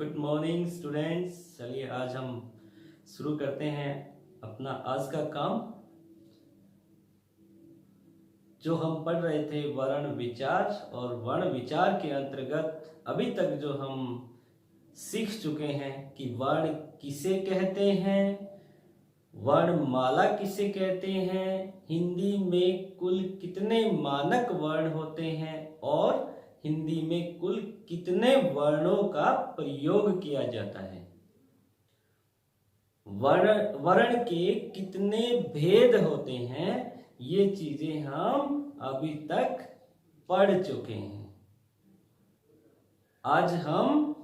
Good morning students. चलिए आज हम शुरू करते हैं अपना आज का काम। जो हम पढ़ रहे थे वर्ण विचार, और वर्ण विचार के अंतर्गत अभी तक जो हम सीख चुके हैं कि वर्ण किसे कहते हैं, वर्णमाला किसे कहते हैं, हिंदी में कुल कितने मानक वर्ण होते हैं और हिंदी में कुल कितने वर्णों का प्रयोग किया जाता है, वर्ण के कितने भेद होते हैं, ये चीजें हम अभी तक पढ़ चुके हैं। आज हम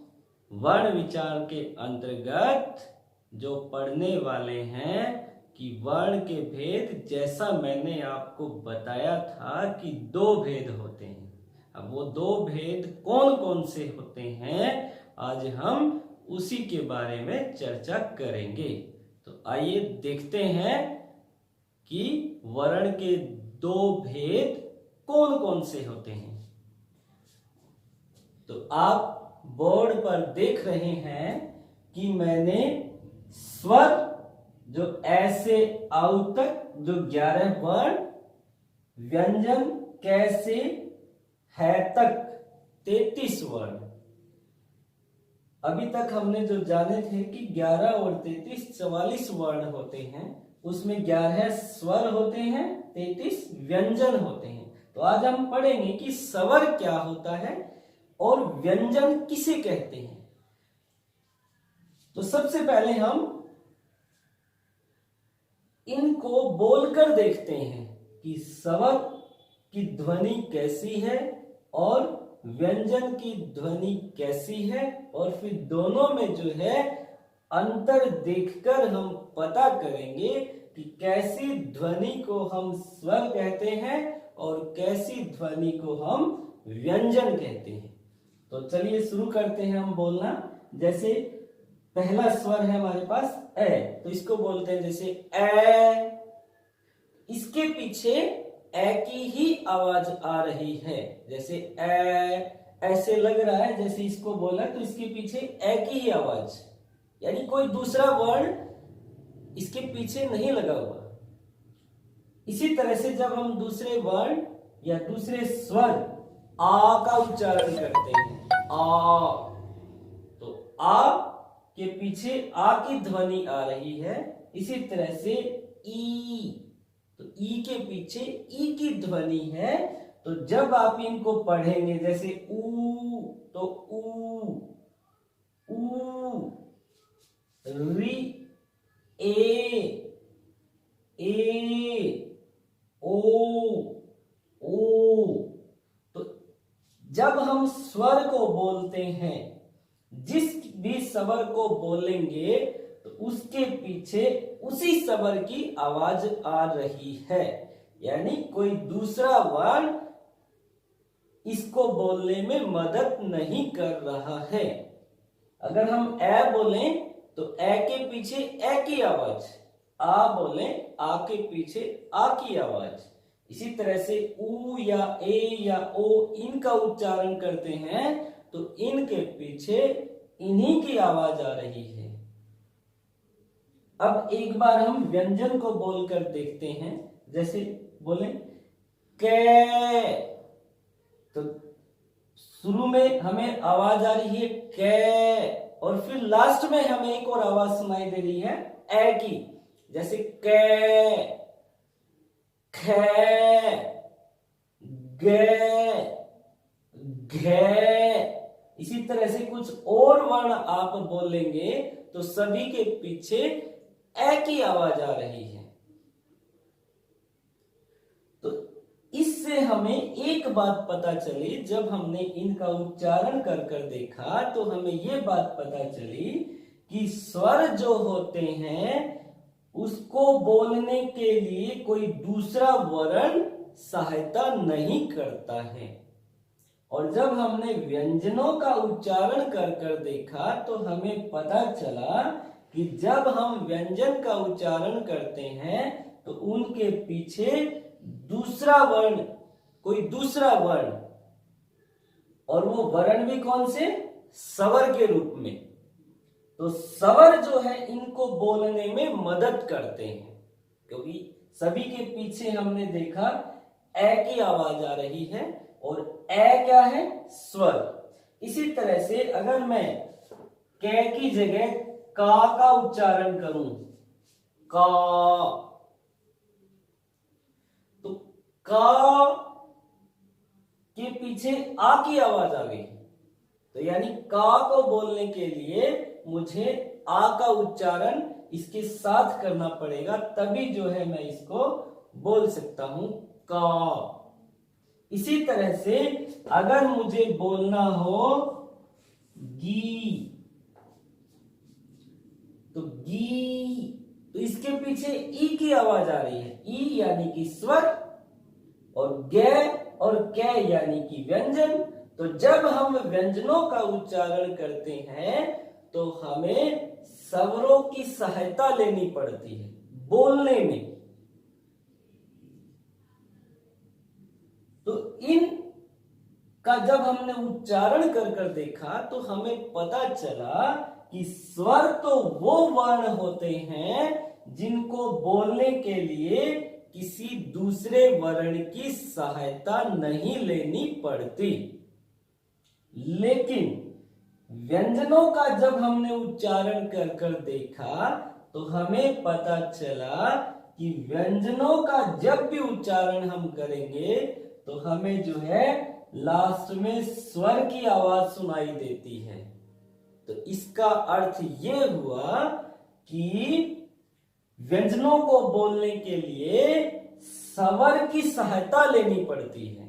वर्ण विचार के अंतर्गत जो पढ़ने वाले हैं कि वर्ण के भेद, जैसा मैंने आपको बताया था कि दो भेद होते हैं। अब वो दो भेद कौन कौन से होते हैं, आज हम उसी के बारे में चर्चा करेंगे। तो आइए देखते हैं कि वर्ण के दो भेद कौन कौन से होते हैं। तो आप बोर्ड पर देख रहे हैं कि मैंने स्वर जो ऐसे आउ तक जो 11 वर्ण, व्यंजन कैसे है तक 33 वर्ण। अभी तक हमने जो जाने थे कि 11 और 33 44 वर्ण होते हैं, उसमें 11 स्वर होते हैं, 33 व्यंजन होते हैं। तो आज हम पढ़ेंगे कि स्वर क्या होता है और व्यंजन किसे कहते हैं। तो सबसे पहले हम इनको बोलकर देखते हैं कि स्वर की ध्वनि कैसी है और व्यंजन की ध्वनि कैसी है, और फिर दोनों में जो है अंतर देखकर हम पता करेंगे कि कैसी ध्वनि को हम स्वर कहते हैं और कैसी ध्वनि को हम व्यंजन कहते हैं। तो चलिए शुरू करते हैं हम बोलना। जैसे पहला स्वर है हमारे पास ए, तो इसको बोलते हैं जैसे ए। इसके पीछे ए की ही आवाज आ रही है, जैसे ए, ऐसे लग रहा है जैसे इसको बोला तो इसके पीछे ए की ही आवाज, यानी कोई दूसरा वर्ण इसके पीछे नहीं लगा हुआ। इसी तरह से जब हम दूसरे वर्ण या दूसरे स्वर आ का उच्चारण करते हैं, आ, तो आ के पीछे आ की ध्वनि आ रही है। इसी तरह से ई, तो ई के पीछे ई की ध्वनि है। तो जब आप इनको पढ़ेंगे जैसे ऊ, तो ऊ, ऊ, री, ए, ओ, ओ। तो जब हम स्वर को बोलते हैं, जिस भी स्वर को बोलेंगे तो उसके पीछे उसी स्वर की आवाज आ रही है, यानी कोई दूसरा वर्ण इसको बोलने में मदद नहीं कर रहा है। अगर हम ए बोलें तो ए के पीछे ए की आवाज, आ बोलें आ के पीछे आ की आवाज। इसी तरह से ऊ या ए या ओ, इनका उच्चारण करते हैं तो इनके पीछे इन्हीं की आवाज आ रही है। अब एक बार हम व्यंजन को बोलकर देखते हैं। जैसे बोले कै, तो शुरू में हमें आवाज आ रही है कै, और फिर लास्ट में हमें एक और आवाज सुनाई दे रही है ए की, जैसे कै, खे, गे, घे। इसी तरह से कुछ और वर्ण आप बोलेंगे तो सभी के पीछे ए की आवाज आ रही है। तो इससे हमें एक बात पता चली, जब हमने इनका उच्चारण कर कर देखा तो हमें यह बात पता चली कि स्वर जो होते हैं उसको बोलने के लिए कोई दूसरा वर्ण सहायता नहीं करता है। और जब हमने व्यंजनों का उच्चारण कर कर देखा तो हमें पता चला कि जब हम व्यंजन का उच्चारण करते हैं तो उनके पीछे दूसरा वर्ण, कोई दूसरा वर्ण, और वो वर्ण भी कौन से, स्वर के रूप में। तो स्वर जो है इनको बोलने में मदद करते हैं, क्योंकि सभी के पीछे हमने देखा ए की आवाज आ रही है और ए क्या है, स्वर। इसी तरह से अगर मैं क की जगह का उच्चारण करूं, का, तो का के पीछे आ की आवाज आ गई, तो यानी का को बोलने के लिए मुझे आ का उच्चारण इसके साथ करना पड़ेगा, तभी जो है मैं इसको बोल सकता हूं का। इसी तरह से अगर मुझे बोलना हो गी, तो गी, तो इसके पीछे ई की आवाज आ रही है, ई यानी कि स्वर, और गे और कै यानी कि व्यंजन। तो जब हम व्यंजनों का उच्चारण करते हैं तो हमें स्वरों की सहायता लेनी पड़ती है बोलने में। तो इन का जब हमने उच्चारण कर कर देखा तो हमें पता चला कि स्वर तो वो वर्ण होते हैं जिनको बोलने के लिए किसी दूसरे वर्ण की सहायता नहीं लेनी पड़ती। लेकिन व्यंजनों का जब हमने उच्चारण कर कर देखा तो हमें पता चला कि व्यंजनों का जब भी उच्चारण हम करेंगे तो हमें जो है लास्ट में स्वर की आवाज सुनाई देती है। तो इसका अर्थ ये हुआ कि व्यंजनों को बोलने के लिए स्वर की सहायता लेनी पड़ती है।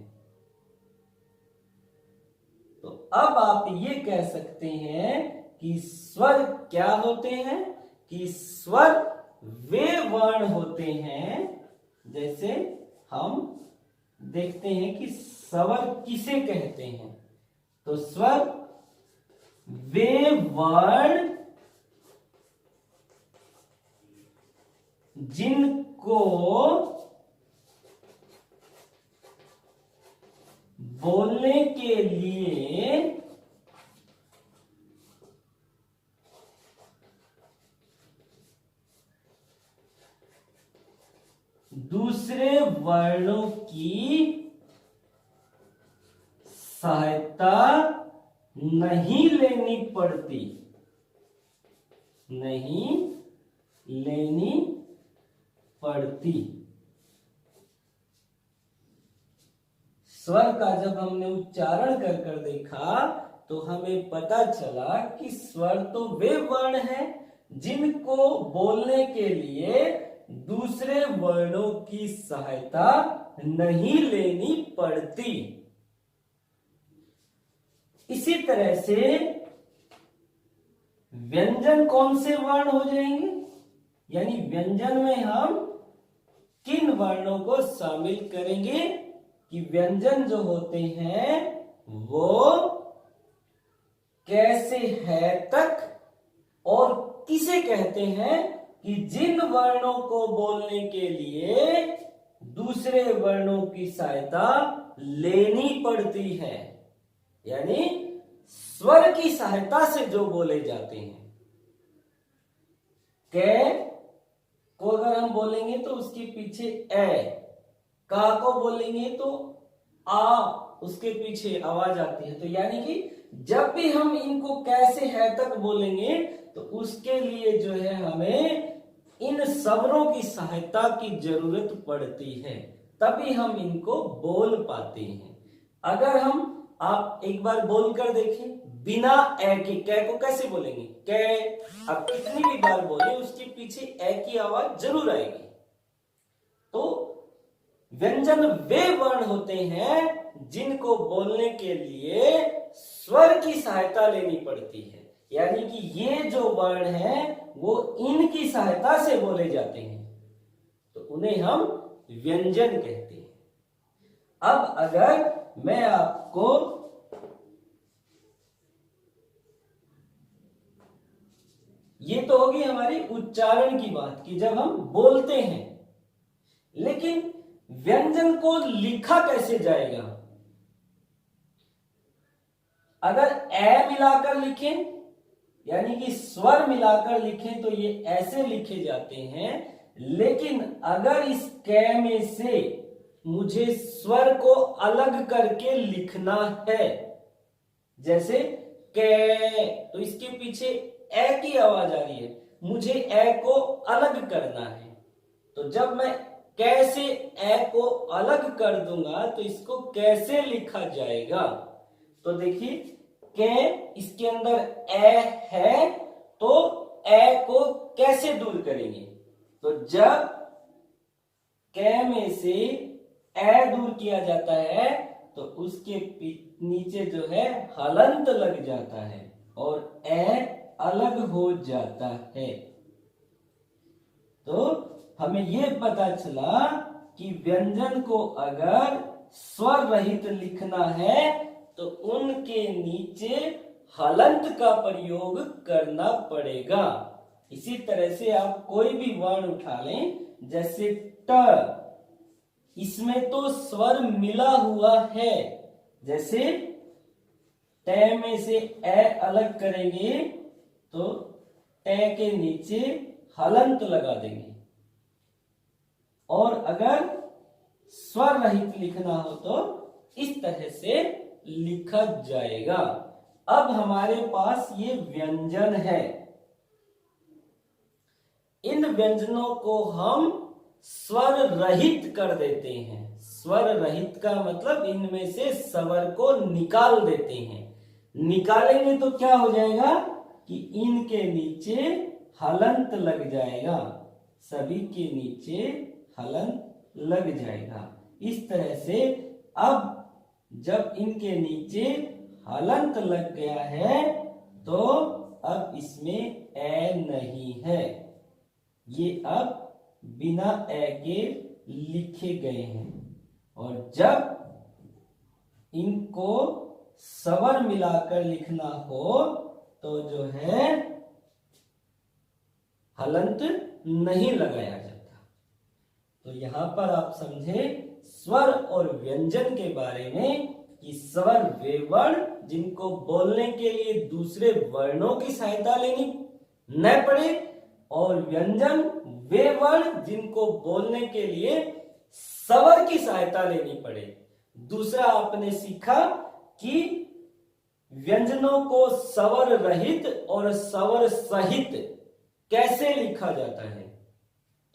तो अब आप ये कह सकते हैं कि स्वर क्या होते हैं, कि स्वर वे वर्ण होते हैं, जैसे हम देखते हैं कि स्वर किसे कहते हैं। तो स्वर वे वर्ण जिनको बोलने के लिए दूसरे वर्णों की सहायता नहीं लेनी पड़ती, नहीं लेनी पड़ती। स्वर का जब हमने उच्चारण कर कर देखा तो हमें पता चला कि स्वर तो वे वर्ण हैं जिनको बोलने के लिए दूसरे वर्णों की सहायता नहीं लेनी पड़ती। इसी तरह से व्यंजन कौन से वर्ण हो जाएंगे, यानी व्यंजन में हम किन वर्णों को शामिल करेंगे, कि व्यंजन जो होते हैं वो कैसे है तक और किसे कहते हैं, कि जिन वर्णों को बोलने के लिए दूसरे वर्णों की सहायता लेनी पड़ती है, यानी स्वर की सहायता से जो बोले जाते हैं। कै को अगर हम बोलेंगे तो उसके पीछे ए, का को बोलेंगे तो आ, उसके पीछे आवाज आती है। तो यानी कि जब भी हम इनको कैसे है तक बोलेंगे तो उसके लिए जो है हमें इन स्वरों की सहायता की जरूरत पड़ती है, तभी हम इनको बोल पाते हैं। अगर हम आप एक बार बोलकर देखें बिना ए के, कै को कैसे बोलेंगे, कै, अब कितनी भी बार बोले उसके पीछे ए की आवाज जरूर आएगी। तो व्यंजन वे वर्ण होते हैं जिनको बोलने के लिए स्वर की सहायता लेनी पड़ती है, यानी कि ये जो वर्ण हैं वो इनकी सहायता से बोले जाते हैं, तो उन्हें हम व्यंजन कहते हैं। अब अगर मैं आपको ये तो होगी हमारी उच्चारण की बात कि जब हम बोलते हैं, लेकिन व्यंजन को लिखा कैसे जाएगा, अगर ए मिलाकर लिखें, यानी कि स्वर मिलाकर लिखें, तो ये ऐसे लिखे जाते हैं। लेकिन अगर इस कै में से मुझे स्वर को अलग करके लिखना है, जैसे कै, तो इसके पीछे ए की आवाज आ रही है, मुझे ए को अलग करना है। तो जब मैं कैसे ए को अलग कर दूंगा तो इसको कैसे लिखा जाएगा? तो देखिए, कै इसके अंदर ए है, तो ए को कैसे दूर करेंगे? तो जब कै में से ए दूर किया जाता है तो उसके नीचे जो है हलंत लग जाता है और ए अलग हो जाता है। तो हमें यह पता चला कि व्यंजन को अगर स्वर रहित लिखना है तो उनके नीचे हलंत का प्रयोग करना पड़ेगा। इसी तरह से आप कोई भी वर्ण उठा लें, जैसे ट, इसमें तो स्वर मिला हुआ है। जैसे ट में से ए अलग करेंगे तो ट के नीचे हलंत लगा देंगे। और अगर स्वर रहित लिखना हो तो इस तरह से लिखा जाएगा। अब हमारे पास ये व्यंजन है। इन व्यंजनों को हम स्वर रहित कर देते हैं। स्वर रहित का मतलब इनमें से स्वर को निकाल देते हैं। निकालेंगे तो क्या हो जाएगा कि इनके नीचे हलंत लग जाएगा, सभी के नीचे हलंत लग जाएगा। इस तरह से अब जब इनके नीचे हलंत लग गया है तो अब इसमें ए नहीं है, ये अब बिना ए के लिखे गए हैं। और जब इनको स्वर मिलाकर लिखना हो तो जो है हलंत नहीं लगाया जाता। तो यहां पर आप समझे स्वर और व्यंजन के बारे में कि स्वर वे वर्ण जिनको बोलने के लिए दूसरे वर्णों की सहायता लेनी न पड़े, और व्यंजन वे वर्ण जिनको बोलने के लिए स्वर की सहायता लेनी पड़े। दूसरा आपने सीखा कि व्यंजनों को स्वर रहित और स्वर सहित कैसे लिखा जाता है।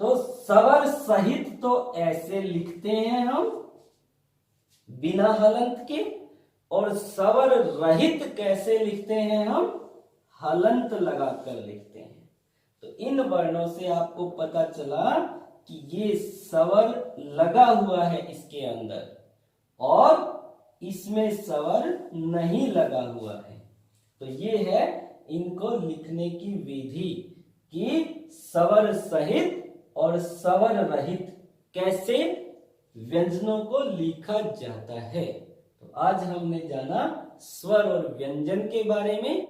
तो स्वर सहित तो ऐसे लिखते हैं हम बिना हलंत के, और स्वर रहित कैसे लिखते हैं हम हलंत लगाकर लिखते हैं। तो इन वर्णों से आपको पता चला कि ये स्वर लगा हुआ है इसके अंदर और इसमें स्वर नहीं लगा हुआ है। तो ये है इनको लिखने की विधि कि स्वर सहित और स्वर रहित कैसे व्यंजनों को लिखा जाता है। तो आज हमने जाना स्वर और व्यंजन के बारे में।